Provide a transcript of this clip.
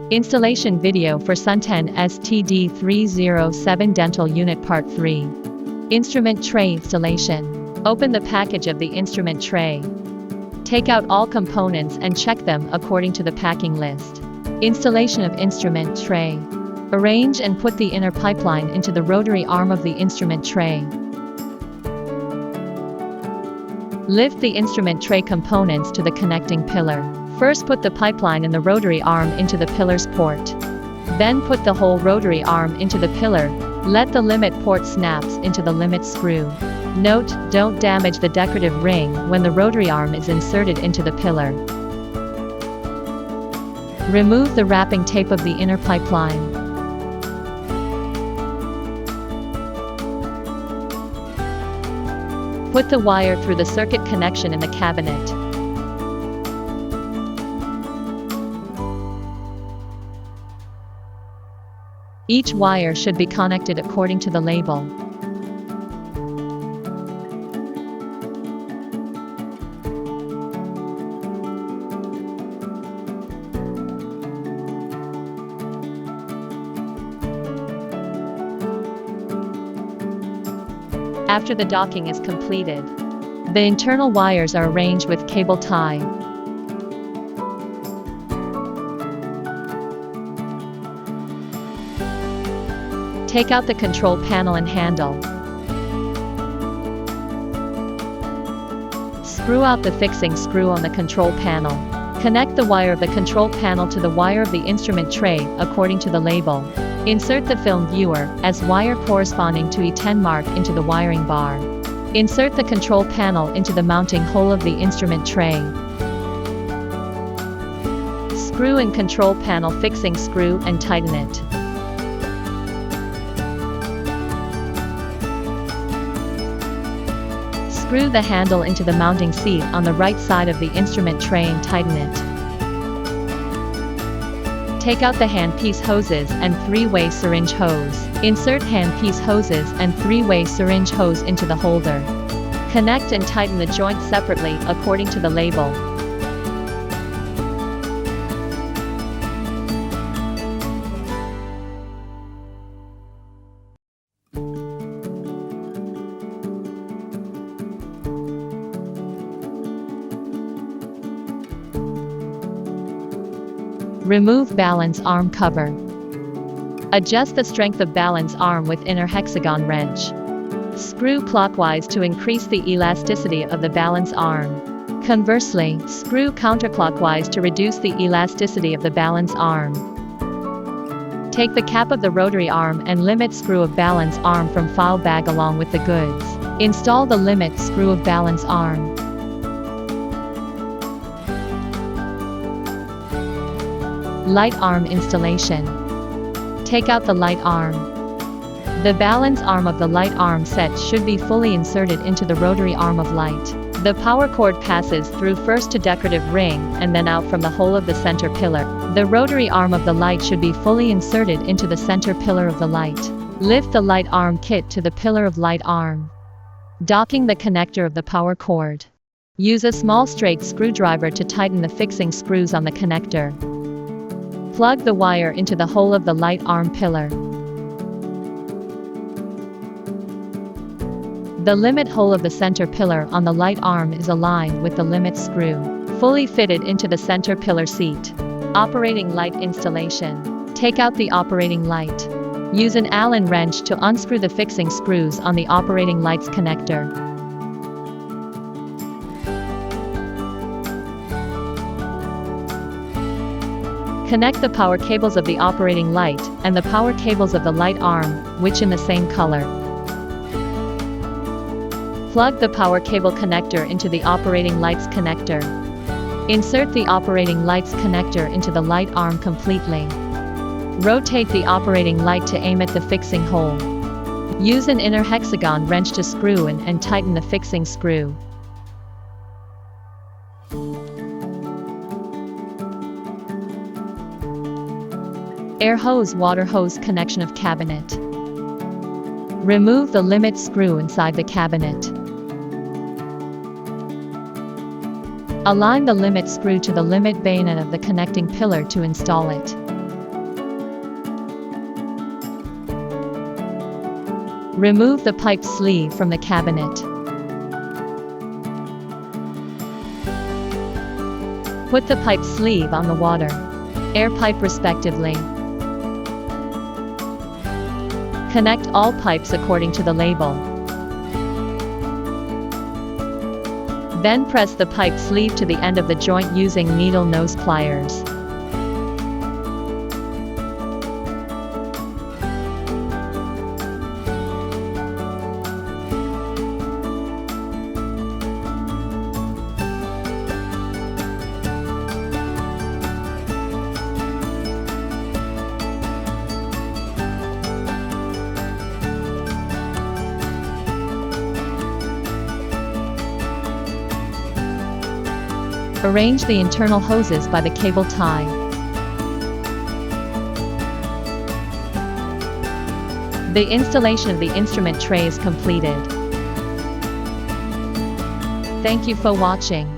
Installation video for Sun10's D307 Dental Unit Part 3. Instrument Tray Installation. Open the package of the instrument tray. Take out all components and check them according to the packing list. Installation of instrument tray. Arrange and put the inner pipeline into the rotary arm of the instrument tray. Lift the instrument tray components to the connecting pillar. First put the pipeline in the rotary arm into the pillar's port. Then put the whole rotary arm into the pillar. Let the limit port snaps into the limit screw. Note, don't damage the decorative ring when the rotary arm is inserted into the pillar. Remove the wrapping tape of the inner pipeline. Put the wire through the circuit connection in the cabinet. Each wire should be connected according to the label. After the docking is completed, the internal wires are arranged with cable tie. Take out the control panel and handle. Screw out the fixing screw on the control panel. Connect the wire of the control panel to the wire of the instrument tray according to the label. Insert the film viewer as wire corresponding to E10 mark into the wiring bar. Insert the control panel into the mounting hole of the instrument tray. Screw in control panel fixing screw and tighten it. Screw the handle into the mounting seat on the right side of the instrument tray and tighten it. Take out the handpiece hoses and 3-way syringe hose. Insert handpiece hoses and 3-way syringe hose into the holder. Connect and tighten the joints separately according to the label. Remove balance arm cover. Adjust the strength of balance arm with inner hexagon wrench. Screw clockwise to increase the elasticity of the balance arm. Conversely, screw counterclockwise to reduce the elasticity of the balance arm. Take the cap of the rotary arm and limit screw of balance arm from file bag along with the goods. Install the limit screw of balance arm. Light arm installation. Take out the light arm. The balance arm of the light arm set should be fully inserted into the rotary arm of light. The power cord passes through first to decorative ring and then out from the hole of the center pillar. The rotary arm of the light should be fully inserted into the center pillar of the light. Lift the light arm kit to the pillar of light arm. Docking the connector of the power cord. Use a small straight screwdriver to tighten the fixing screws on the connector. Plug the wire into the hole of the light arm pillar. The limit hole of the center pillar on the light arm is aligned with the limit screw, fully fitted into the center pillar seat. Operating light installation. Take out the operating light. Use an Allen wrench to unscrew the fixing screws on the operating light's connector. Connect the power cables of the operating light and the power cables of the light arm, which in the same color. Plug the power cable connector into the operating light's connector. Insert the operating light's connector into the light arm completely. Rotate the operating light to aim at the fixing hole. Use an inner hexagon wrench to screw in and tighten the fixing screw. Air hose water hose connection of cabinet. Remove the limit screw inside the cabinet. Align the limit screw to the limit bayonet of the connecting pillar to install it. Remove the pipe sleeve from the cabinet. Put the pipe sleeve on the water, air pipe respectively. Connect all pipes according to the label. Then press the pipe sleeve to the end of the joint using needle nose pliers. Arrange the internal hoses by the cable tie. The installation of the instrument tray is completed. Thank you for watching.